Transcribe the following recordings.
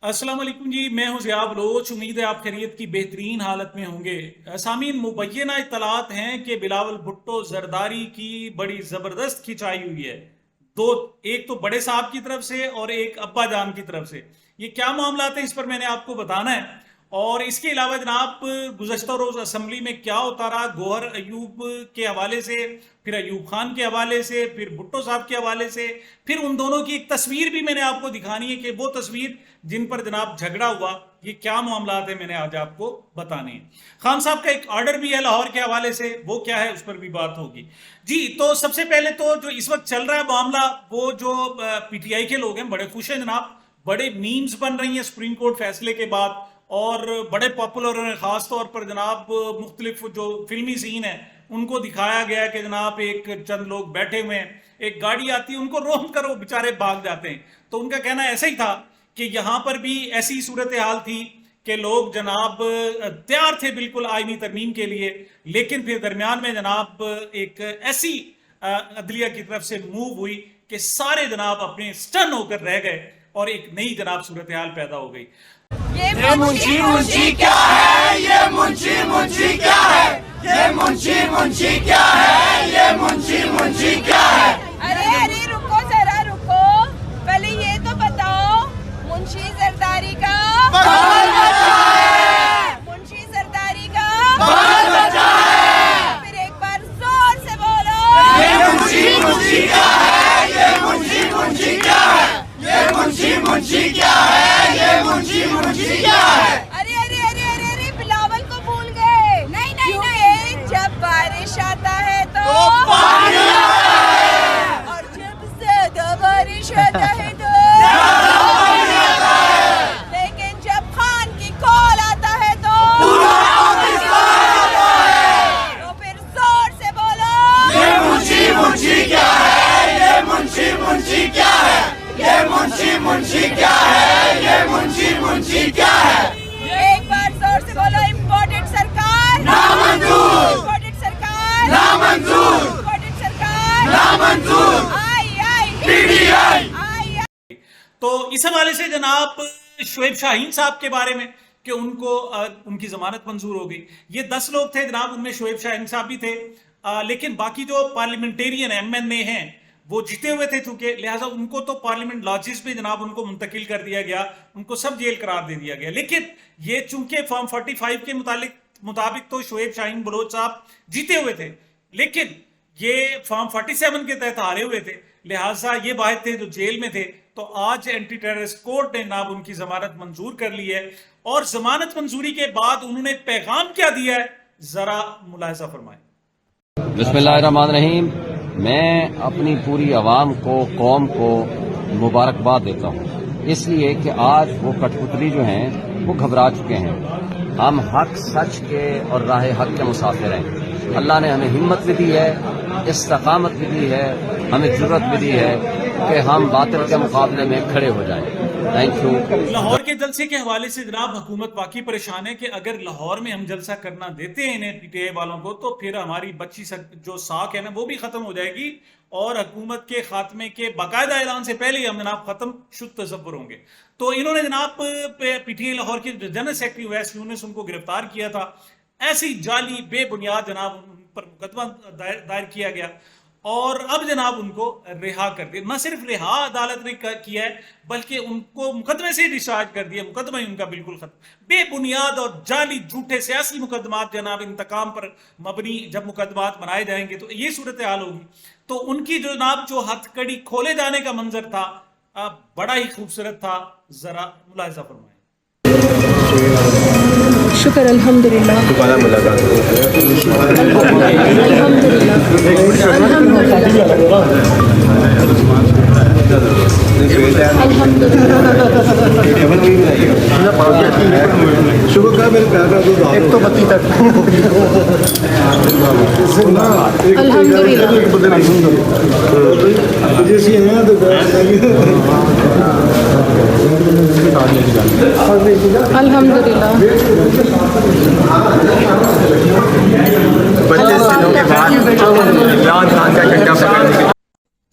السلام علیکم جی، میں ہوں ضیاء بلوچ۔ امید ہے آپ خیریت کی بہترین حالت میں ہوں گے۔ سامعین، مبینہ اطلاعات ہیں کہ بلاول بھٹو زرداری کی بڑی زبردست کھنچائی ہوئی ہے، دو، ایک تو بڑے صاحب کی طرف سے اور ایک ابا جان کی طرف سے۔ یہ کیا معاملات ہیں، اس پر میں نے آپ کو بتانا ہے۔ اور اس کے علاوہ جناب، گزشتہ روز اسمبلی میں کیا ہوتا رہا گوہر ایوب کے حوالے سے، پھر ایوب خان کے حوالے سے، پھر بھٹو صاحب کے حوالے سے، پھر ان دونوں کی ایک تصویر بھی میں نے آپ کو دکھانی ہے کہ وہ تصویر جن پر جناب جھگڑا ہوا، یہ کیا معاملات ہیں، میں نے آج آپ کو بتانے ہیں۔ خان صاحب کا ایک آرڈر بھی ہے لاہور کے حوالے سے، وہ کیا ہے اس پر بھی بات ہوگی۔ جی تو سب سے پہلے تو جو اس وقت چل رہا ہے معاملہ، وہ جو پی ٹی آئی کے لوگ ہیں بڑے خوش ہیں جناب، بڑے میمز بن رہی ہیں سپریم کورٹ فیصلے کے بعد، اور بڑے پاپولر ہیں۔ خاص طور پر جناب مختلف جو فلمی سین ہیں ان کو دکھایا گیا کہ جناب ایک چند لوگ بیٹھے ہوئے ہیں، ایک گاڑی آتی ہے، ان کو روک کر وہ بےچارے بھاگ جاتے ہیں۔ تو ان کا کہنا ایسا ہی تھا کہ یہاں پر بھی ایسی صورتحال تھی کہ لوگ جناب تیار تھے بالکل آئینی ترمیم کے لیے، لیکن پھر درمیان میں جناب ایک ایسی عدلیہ کی طرف سے موو ہوئی کہ سارے جناب اپنے سٹن ہو کر رہ گئے اور ایک نئی جناب صورتحال پیدا ہو گئی۔ یہ منشی منشی کیا ہے، یہ منشی منشی کیا ہے، یہ منشی منشی کیا ہے، یہ منشی منشی کیا ہے۔ ارے رکو ذرا رکو، پہلے یہ تو بتاؤ منشی زرداری کا بال بچہ ہے، منشی زرداری کا بال بچہ ہے۔ پھر ایک بار زور سے بولو، یہ منشی منشی کیا ہے، یہ منشی منشی کیا ہے، یہ منشی منشی کیا ہے، یہ منشی منشی کیا ہے۔ ارے ارے ارے ارے ارے بلاول کو بھول گئے، نہیں نہیں نہیں، جب بارش آتا ہے تو پانی آتا ہے، اور جب زیادہ بارش آتا ہے تو پانی آتا ہے، لیکن جب خان کی کال آتا ہے تو پورا پاکستان آتا ہے۔ تو پھر زور سے بولو، یہ منشی منشی کیا ہے، یہ منشی منشی کیا ہے، یہ منشی منشی کیا ہے، یہ منشی منشی کیا ہے۔ ایک بار زور سے بولو، امپورٹنٹ سرکار نامنظور، امپورٹنٹ سرکار نامنظور، امپورٹنٹ سرکار نامنظور، آئی آئی پی ڈی آئی۔ آئی۔ تو اس حوالے سے جناب شعیب شاہین صاحب کے بارے میں کہ ان کو ان کی ضمانت منظور ہو گئی۔ یہ 10 لوگ تھے جناب، ان میں شعیب شاہین صاحب بھی تھے، لیکن باقی جو پارلیمنٹیرین ایم این اے ہیں وہ جیتے ہوئے تھے، چونکہ لہٰذا ان کو تو پارلیمنٹ لاجز میں جناب ان کو منتقل کر دیا گیا، ان کو سب جیل قرار دے دیا گیا۔ لیکن یہ چونکہ فارم 45 کے مطابق تو شعیب شاہین بلوچ صاحب جیتے ہوئے تھے، لیکن یہ فارم 47 کے تحت ہارے ہوئے تھے، لہٰذا یہ واحد تھے جو جیل میں تھے۔ تو آج اینٹی ٹیررسٹ کورٹ نے جناب ان کی ضمانت منظور کر لی ہے، اور ضمانت منظوری کے بعد انہوں نے پیغام کیا دیا ہے، ذرا ملاحظہ فرمائیں۔ بسم اللہ الرحمن الرحیم۔ میں اپنی پوری عوام کو، قوم کو مبارکباد دیتا ہوں، اس لیے کہ آج وہ کٹھ پتلی جو ہیں وہ گھبرا چکے ہیں۔ ہم حق سچ کے اور راہ حق کے مسافر ہیں۔ اللہ نے ہمیں ہمت بھی دی ہے، استقامت بھی دی ہے، ہمیں جرأت بھی دی ہے کہ ہم باطل کے مقابلے میں کھڑے ہو جائیں۔ Thank you. لاہور کے جلسے کے حوالے سے جناب حکومت واقعی پریشان ہے کہ اگر لاہور میں ہم جلسہ کرنا دیتے ہیں انہیں، پی ٹی آئی والوں کو، تو پھر ہماری بچی جو ساکھ ہے نا وہ بھی ختم ہو جائے گی، اور حکومت کے خاتمے کے باقاعدہ اعلان سے پہلے ہی ہم جناب ختم شد تصور ہوں گے۔ تو انہوں نے جناب پی ٹی آئی لاہور کے جنرل سیکرٹری اویس یونس ان کو گرفتار کیا تھا، ایسی جعلی بے بنیاد جناب ان پر مقدمہ دائر کیا گیا، اور اب جناب ان کو رہا کر دیا۔ نہ صرف رہا عدالت نے کیا ہے، بلکہ ان کو مقدمے سے ڈسچارج کر دیا، مقدمہ ہی ان کا بالکل ختم۔ بے بنیاد اور جعلی جھوٹے سیاسی مقدمات جناب انتقام پر مبنی جب مقدمات بنائے جائیں گے تو یہ صورتحال ہوگی۔ تو ان کی جناب جو ہتھ کڑی کھولے جانے کا منظر تھا بڑا ہی خوبصورت تھا، ذرا ملاحظہ فرمائیں۔ شکر الحمدللہ الحمدللہ۔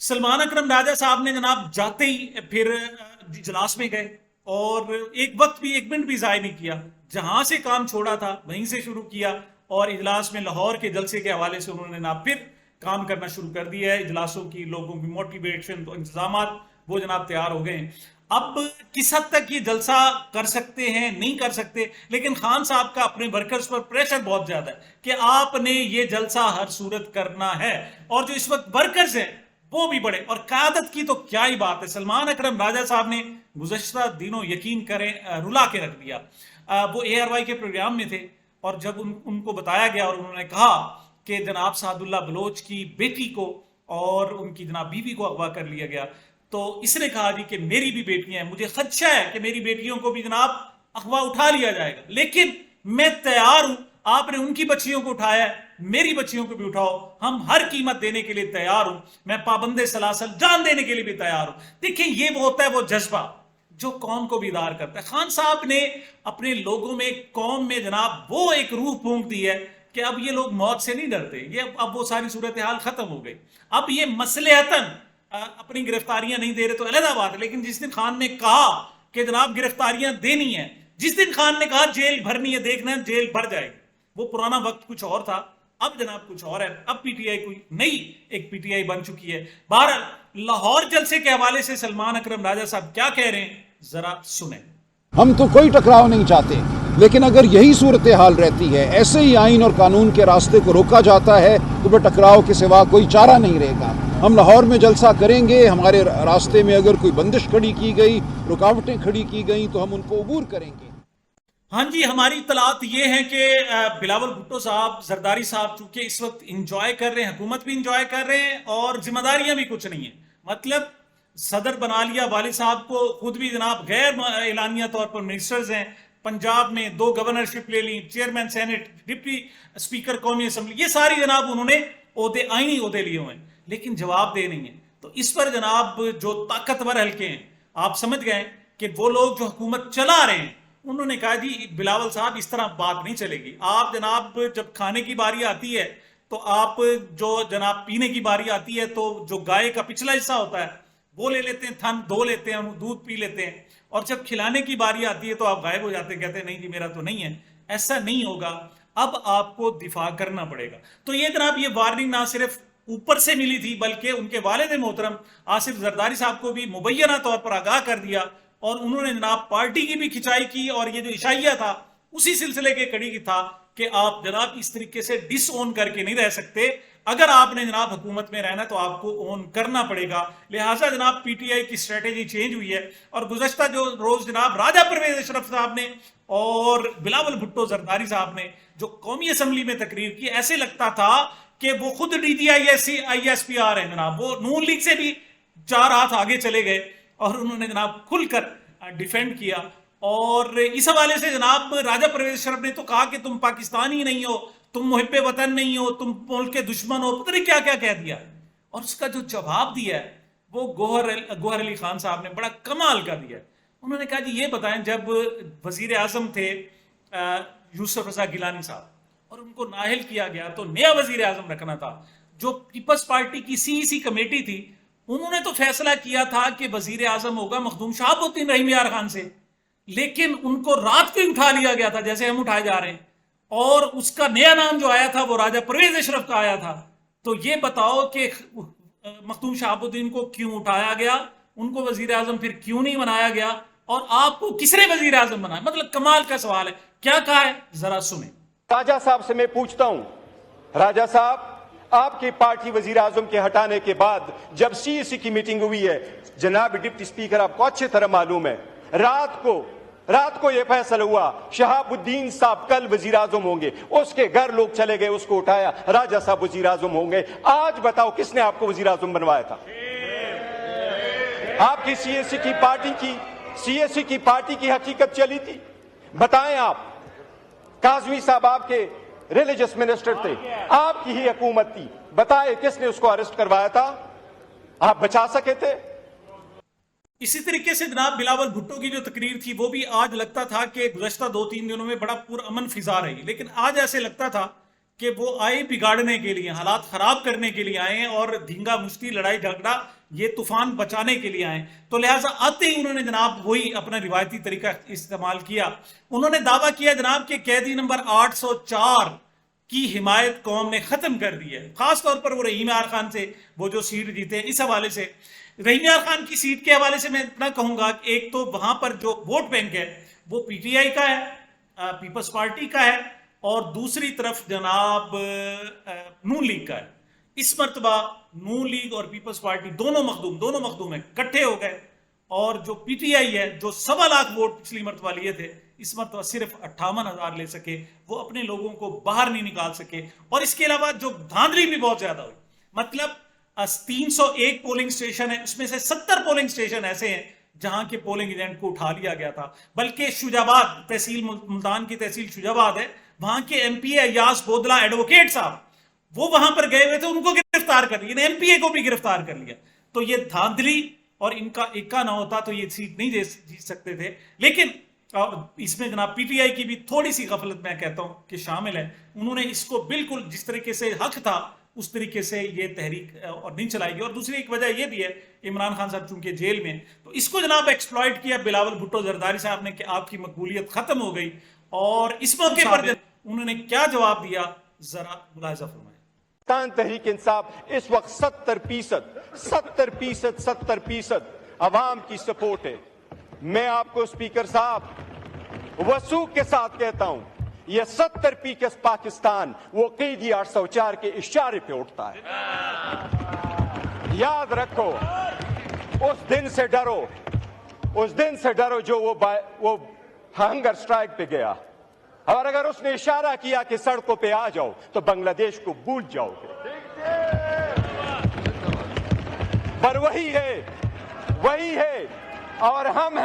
سلمان اکرم راجہ صاحب نے جناب جاتے ہی پھر اجلاس میں گئے، اور ایک وقت بھی ایک منٹ بھی ضائع نہیں کیا. جہاں سے کام چھوڑا تھا وہیں سے شروع کیا اور اجلاس میں لاہور کے جلسے کے حوالے سے انہوں نے جناب پھر کام کرنا شروع کر دیا ہے. اجلاسوں کی لوگوں کی موٹیویشن انتظامات وہ جناب تیار ہو گئے ہیں. اب کس حد تک یہ جلسہ کر سکتے ہیں نہیں کر سکتے, لیکن خان صاحب کا اپنے ورکرز پر پریشر بہت زیادہ ہے کہ آپ نے یہ جلسہ ہر صورت کرنا ہے. اور جو اس وقت ورکرز ہیں وہ بھی بڑے, اور قیادت کی تو کیا ہی بات ہے. سلمان اکرم راجہ صاحب نے گزشتہ دنوں یقین کریں رلا کے رکھ دیا. وہ ARY کے پروگرام میں تھے اور جب ان کو بتایا گیا اور انہوں نے کہا کہ جناب سعد اللہ بلوچ کی بیٹی کو اور ان کی جناب بیوی کو اغوا کر لیا گیا, تو اس نے کہا جی کہ میری بھی بیٹیاں ہیں, مجھے خدشہ ہے کہ میری بیٹیوں کو بھی جناب اغوا اٹھا لیا جائے گا, لیکن میں تیار ہوں. آپ نے ان کی بچیوں کو اٹھایا ہے, میری بچیوں کو بھی اٹھاؤ, ہم ہر قیمت دینے کے لیے تیار ہوں, میں پابند سلاسل جان دینے کے لیے بھی تیار ہوں. دیکھیں یہ وہ ہوتا ہے وہ جذبہ جو قوم کو بیدار کرتا ہے. خان صاحب نے اپنے لوگوں میں قوم میں جناب وہ ایک روح پھونک دی ہے کہ اب یہ لوگ موت سے نہیں ڈرتے. یہ اب وہ ساری صورتحال ختم ہو گئی. اب یہ مصلحتاً اپنی گرفتاریاں نہیں دے رہے تو علیحدہ بات ہے, لیکن جس دن خان نے کہا کہ جناب گرفتاریاں دینی ہیں, جس دن خان نے کہا جیل بھرنی ہے, دیکھنا ہے جیل بھر جائے گی. وہ پرانا وقت کچھ اور تھا, اب جناب کچھ اور ہے. اب PTI کوئی نئی ایک PTI بن چکی ہے. بہرحال لاہور جلسے کے حوالے سے سلمان اکرم راجہ صاحب کیا کہہ رہے ہیں ذرا سنیں. ہم تو کوئی ٹکراؤ نہیں چاہتے, لیکن اگر یہی صورتحال رہتی ہے, ایسے ہی آئین اور قانون کے راستے کو روکا جاتا ہے, تو پھر ٹکراؤ کے سوا کوئی چارہ نہیں رہے گا. ہم لاہور میں جلسہ کریں گے, ہمارے راستے میں اگر کوئی بندش کھڑی کی گئی, رکاوٹیں کھڑی کی گئیں, تو ہم ان کو عبور کریں گے. ہاں جی, ہماری اطلاعات یہ ہیں کہ بلاول بھٹو صاحب, زرداری صاحب چونکہ اس وقت انجوائے کر رہے ہیں, حکومت بھی انجوائے کر رہے ہیں اور ذمہ داریاں بھی کچھ نہیں ہیں. مطلب صدر بنا لیا, والد صاحب کو خود بھی جناب غیر اعلانیہ طور پر منسٹرز ہیں, پنجاب میں 2 گورنرشپ لے لی, چیئرمین سینٹ, ڈپٹی اسپیکر قومی اسمبلی, یہ ساری جناب انہوں نے عہدے آئینی عہدے لیے ہوئے ہیں, لیکن جواب دہ نہیں ہے. تو اس پر جناب جو طاقتور حلقے ہیں, آپ سمجھ گئے کہ وہ لوگ جو حکومت چلا رہے ہیں, انہوں نے کہا جی بلاول صاحب اس طرح بات نہیں چلے گی. آپ جناب جب کھانے کی باری آتی ہے تو آپ جو جناب پینے کی باری آتی ہے تو جو گائے کا پچھلا حصہ ہوتا ہے وہ لے لیتے ہیں, تھن دھو لیتے ہیں, دودھ پی لیتے ہیں, اور جب کھلانے کی باری آتی ہے تو آپ غائب ہو جاتے ہیں, کہتے ہیں نہیں جی میرا تو نہیں ہے. ایسا نہیں ہوگا, اب آپ کو دفاع کرنا پڑے گا. تو یہ جناب یہ وارننگ نہ صرف اوپر سے ملی تھی بلکہ ان کے والد محترم آصف زرداری صاحب کو بھی مبینہ طور پر آگاہ کر دیا, اور انہوں نے جناب پارٹی کی بھی کھچائی کی. اور یہ جو عشائیہ تھا اسی سلسلے کے کڑی کی تھا کہ آپ جناب اس طریقے سے ڈس اون کر کے نہیں رہ سکتے. اگر آپ نے جناب حکومت میں رہنا تو آپ کو اون کرنا پڑے گا. لہٰذا جناب PTI کی اسٹریٹجی چینج ہوئی ہے, اور گزشتہ جو روز جناب راجہ پرویز اشرف صاحب نے اور بلاول بھٹو زرداری صاحب نے جو قومی اسمبلی میں تقریر کی, ایسے لگتا تھا کہ وہ خود DGISPR ہیں جناب. وہ نون لیگ سے بھی 4 ہاتھ آگے چلے گئے اور انہوں نے جناب کھل کر ڈیفینڈ کیا. اور اس حوالے سے جناب راجہ پرویز اشرف نے تو کہا کہ تم پاکستانی نہیں ہو, تم محب وطن نہیں ہو, تم ملک کے دشمن ہو, پتہ نہیں کیا کیا کہہ دیا. اور اس کا جو جواب دیا ہے وہ گوہر علی خان صاحب نے بڑا کمال کا دیا. انہوں نے کہا جی یہ بتائیں, جب وزیر اعظم تھے یوسف رضا گیلانی صاحب اور ان کو نااہل کیا گیا تو نیا وزیر اعظم رکھنا تھا. جو پیپلز پارٹی کی CEC کمیٹی تھی انہوں نے تو فیصلہ کیا تھا کہ وزیر اعظم ہوگا مخدوم شہاب الدین رحیم یار خان سے, لیکن ان کو رات کو اٹھا لیا گیا تھا جیسے ہم اٹھائے جا رہے ہیں, اور اس کا نیا نام جو آیا تھا وہ راجہ پرویز اشرف کا آیا تھا. تو یہ بتاؤ کہ مخدوم شہاب الدین کو کیوں اٹھایا گیا, ان کو وزیر اعظم پھر کیوں نہیں بنایا گیا, اور آپ کو کس نے وزیر اعظم بنایا؟ مطلب کمال کا سوال ہے. کیا کہا ہے ذرا سنیں. راجہ صاحب سے میں پوچھتا ہوں, راجہ صاحب آپ کی پارٹی وزیر اعظم کے ہٹانے کے بعد جب CEC کی میٹنگ ہوئی ہے, جناب ڈپٹی اسپیکر آپ کو اچھی طرح معلوم ہے, رات کو یہ فیصلہ ہوا شہاب الدین صاحب کل وزیر اعظم ہوں گے, اس کے گھر لوگ چلے گئے, اس کو اٹھایا, راجہ صاحب وزیر اعظم ہوں گے. آج بتاؤ کس نے آپ کو وزیر اعظم بنوایا تھا؟ آپ کی CEC کی پارٹی کی حقیقت چلی تھی. بتائیں آپ, کاظمی صاحب آپ کے ریلیجس منسٹر تھے, آپ کی ہی حکومت تھی, بتائیں کس نے اس کو اریسٹ کروایا تھا؟ آپ بچا سکے تھے؟ اسی طریقے سے جناب بلاول بھٹو کی جو تقریر تھی وہ بھی آج لگتا تھا کہ گزشتہ 2-3 دنوں میں بڑا پرامن فضا رہی, لیکن آج ایسے لگتا تھا کہ وہ آئے بگاڑنے کے لیے, حالات خراب کرنے کے لیے آئے اور دھینگا مشتی لڑائی جھگڑا یہ طوفان بچانے کے لیے آئے. تو لہٰذا آتے ہی انہوں نے جناب وہی اپنا روایتی طریقہ استعمال کیا. انہوں نے دعویٰ کیا جناب کہ قیدی نمبر 804 کی حمایت قوم نے ختم کر دی ہے, خاص طور پر وہ رحیم یار خان سے وہ جو سیٹ جیتے ہیں. اس حوالے سے رحیم یار خان کی سیٹ کے حوالے سے میں اتنا کہوں گا کہ ایک تو وہاں پر جو ووٹ بینک ہے وہ پی ٹی آئی کا ہے, پیپلز پارٹی کا ہے, اور دوسری طرف جناب نون لیگ کا ہے. اس مرتبہ نون لیگ اور پیپلز پارٹی دونوں مخدوم ہیں, کٹھے ہو گئے, اور جو پی ٹی آئی ہے جو 1.25 لاکھ ووٹ پچھلی مرتبہ لیے تھے اس مرتبہ صرف 58,000 لے سکے. وہ اپنے لوگوں کو باہر نہیں نکال سکے. اور اس کے علاوہ جو دھاندلی بھی بہت زیادہ ہوئی, مطلب 301 پولنگ سٹیشن ہے, اس میں سے 70 پولنگ سٹیشن ایسے ہیں جہاں کے پولنگ ایجنٹ کو اٹھا لیا گیا تھا. بلکہ شجاباد تحصیل, ملتان کی تحصیل شجاباد ہے, وہاں کے ایم پی اے ایاز بودلہ ایڈوکیٹ صاحب وہ وہاں پر گئے ہوئے تھے, ان کو گرفتار کر لیا, ایم پی اے کو بھی گرفتار کر لیا. تو یہ دھاندلی, اور ان کا ایکا نہ ہوتا تو یہ سیٹ نہیں جیت سکتے تھے. لیکن اس میں جناب پی ٹی آئی کی بھی تھوڑی سی غفلت میں کہتا ہوں کہ شامل ہے. انہوں نے اس کو بالکل جس طریقے سے حق تھا اس طریقے سے یہ تحریک اور نہیں چلائی گئی. اور دوسری ایک وجہ یہ بھی ہے, عمران خان صاحب چونکہ جیل میں, تو اس کو جناب ایکسپلائٹ کیا بلاول بھٹو زرداری صاحب نے کہ آپ کی مقبولیت ختم ہو گئی. اور اس موقع پر انہوں نے کیا جواب دیا ذرا ملاحظہ فرمائیں. تحریک انصاف اس وقت 70% عوام کی سپورٹ ہے. میں آپ کو اسپیکر صاحب وثوق کے ساتھ کہتا ہوں, یہ 70% پاکستان وہ قیدی 804 کے اشارے پہ اٹھتا ہے. یاد رکھو, اس دن سے ڈرو جو وہ ہنگر سٹرائک پہ گیا, اور اگر اس نے اشارہ کیا کہ سڑکوں پہ آ جاؤ تو بنگلہ دیش کو بھول جاؤ گے. پر وہی ہے اور ہم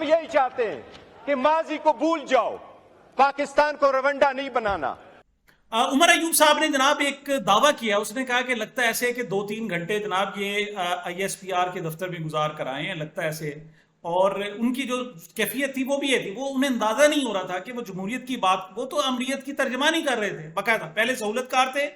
یہی چاہتے ہیں کہ ماضی کو بھول جاؤ, پاکستان کو روانڈا نہیں بنانا. عمر ایوب صاحب نے جناب ایک دعویٰ کیا, اس نے کہا کہ لگتا ہے ایسے کہ 2-3 گھنٹے جناب یہ آئی ایس پی آر کے دفتر میں گزار کر آئے ہیں, لگتا ہے ایسے. اور ان کی جو کیفیت تھی وہ بھی یہ تھی, وہ انہیں اندازہ نہیں ہو رہا تھا کہ وہ جمہوریت کی بات, وہ تو امریت کی ترجمانی کر رہے تھے باقاعدہ. پہلے سہولت کار تھے,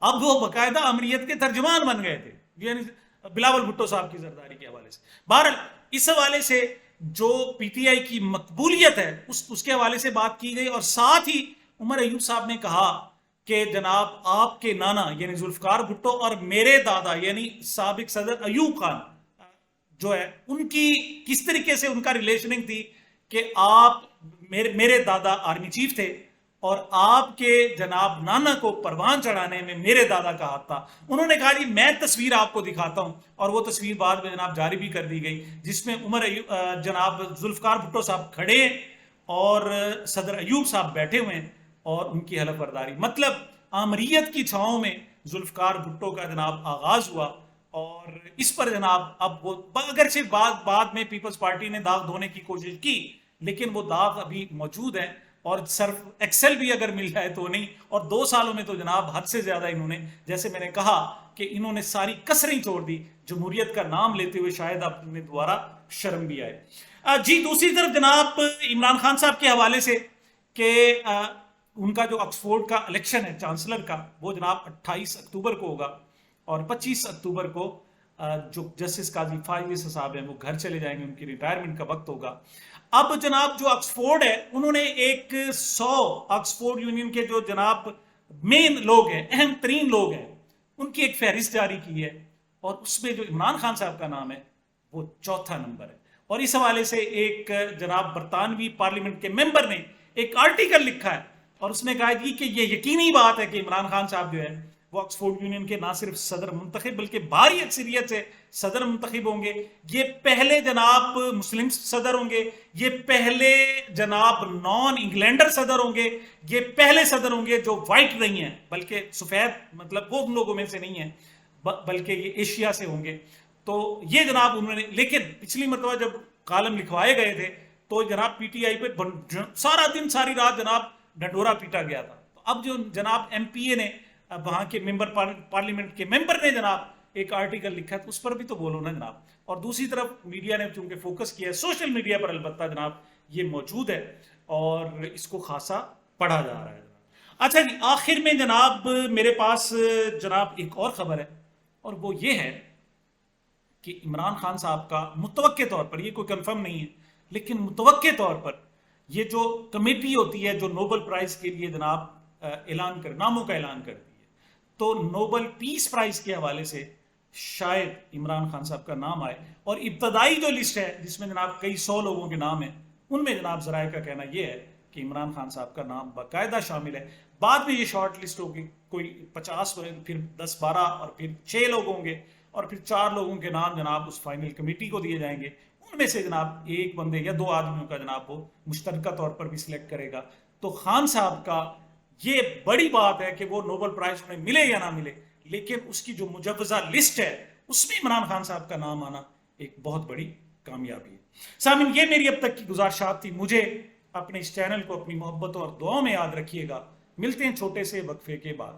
اب وہ باقاعدہ امریت کے ترجمان بن گئے تھے, یعنی بلاول بھٹو صاحب کی زرداری کے حوالے سے. بہرحال اس حوالے سے جو پی ٹی آئی کی مقبولیت ہے اس کے حوالے سے بات کی گئی. اور ساتھ ہی عمر ایوب صاحب نے کہا کہ جناب آپ کے نانا یعنی ذوالفقار بھٹو اور میرے دادا یعنی سابق صدر ایوب خان جو ہے, ان کی کس طریقے سے ان کا ریلیشننگ تھی کہ آپ میرے دادا آرمی چیف تھے اور آپ کے جناب نانا کو پروان چڑھانے میں میرے دادا کا ہاتھ تھا. انہوں نے کہا جی میں تصویر آپ کو دکھاتا ہوں, اور وہ تصویر بعد میں جناب جاری بھی کر دی گئی, جس میں جناب ذوالفقار بھٹو صاحب کھڑے ہیں اور صدر ایوب صاحب بیٹھے ہوئے ہیں اور ان کی حلف برداری. مطلب آمریت کی چھاؤں میں ذوالفقار بھٹو کا جناب آغاز ہوا. اور اس پر جناب اب وہ اگرچہ بعد میں پیپلز پارٹی نے داغ دھونے کی کوشش کی, لیکن وہ داغ ابھی موجود ہے, اور صرف ایکسل بھی اگر مل جائے تو نہیں. اور 2 سالوں میں تو جناب حد سے زیادہ انہوں نے, جیسے میں نے کہا کہ انہوں نے ساری کسریں چھوڑ دی, جمہوریت کا نام لیتے ہوئے شاید اب انہیں دوبارہ شرم بھی آئے. جی دوسری طرف جناب عمران خان صاحب کے حوالے سے کہ ان کا جو آکسفورڈ کا الیکشن ہے چانسلر کا, وہ جناب 28 اکتوبر کو ہوگا, اور 25 اکتوبر کو جو جسٹس قاضی فائز صاحب ہیں وہ گھر چلے جائیں گے, ان کی ریٹائرمنٹ کا وقت ہوگا. اب جناب جو آکسفورڈ ہے, انہوں نے ایک 100 آکسفورڈ یونین کے جو جناب مین لوگ ہیں, اہم ترین لوگ ہیں, ان کی ایک فہرست جاری کی ہے, اور اس میں جو عمران خان صاحب کا نام ہے وہ 4تھا نمبر ہے. اور اس حوالے سے ایک جناب برطانوی پارلیمنٹ کے ممبر نے ایک آرٹیکل لکھا ہے, اور اس میں کہا کہ یہ یقینی بات ہے کہ عمران خان صاحب جو ہے وہ آکسفورڈ یونین کے نہ صرف صدر منتخب بلکہ بھاری اکثریت سے صدر منتخب ہوں گے. یہ پہلے جناب مسلم صدر ہوں گے, یہ پہلے جناب نان انگلینڈر صدر ہوں گے, یہ پہلے صدر ہوں گے جو وائٹ نہیں ہیں بلکہ سفید, مطلب وہ ان لوگوں میں سے نہیں ہیں بلکہ یہ ایشیا سے ہوں گے. تو یہ جناب انہوں نے, لیکن پچھلی مرتبہ جب کالم لکھوائے گئے تھے تو جناب پی ٹی آئی پہ سارا دن ساری رات جناب ڈنڈورا پیٹا گیا تھا. تو اب جو جناب ایم پی اے نے, وہاں کے ممبر پارلیمنٹ کے ممبر نے جناب ایک آرٹیکل لکھا ہے, تو اس پر بھی تو بولو نا جناب. اور دوسری طرف میڈیا نے چونکہ فوکس کیا ہے سوشل میڈیا پر, البتہ جناب یہ موجود ہے اور اس کو خاصا پڑھا جا رہا ہے. اچھا جی، آخر میں جناب میرے پاس جناب ایک اور خبر ہے، اور وہ یہ ہے کہ عمران خان صاحب کا متوقع طور پر، یہ کوئی کنفرم نہیں ہے لیکن متوقع طور پر یہ جو کمیٹی ہوتی ہے جو نوبل پرائز کے لیے جناب ناموں کا اعلان کرتی ہے، تو نوبل پیس پرائز کے حوالے سے شاید عمران خان صاحب کا نام آئے، اور ابتدائی جو لسٹ ہے جس میں جناب کئی 100 لوگوں کے نام ہیں، ان میں جناب ذرائع کا کہنا یہ ہے کہ عمران خان صاحب کا نام باقاعدہ شامل ہے۔ بعد میں یہ شارٹ لسٹ ہوگی، کوئی 50 پھر 10-12 اور پھر 6 لوگ ہوں گے، اور پھر 4 لوگوں کے نام جناب اس فائنل کمیٹی کو دیے جائیں گے، ان میں سے جناب ایک بندے یا 2 آدمیوں کا جناب وہ مشترکہ طور پر بھی سلیکٹ کرے گا۔ تو خان صاحب کا یہ بڑی بات ہے کہ وہ نوبل پرائز انہیں ملے یا نہ ملے، لیکن اس کی جو مجوزہ لسٹ ہے اس میں عمران خان صاحب کا نام آنا ایک بہت بڑی کامیابی ہے۔ سامعین، یہ میری اب تک کی گزارشات تھی۔ مجھے اپنے اس چینل کو اپنی محبتوں اور دعاؤں میں یاد رکھیے گا۔ ملتے ہیں چھوٹے سے وقفے کے بعد۔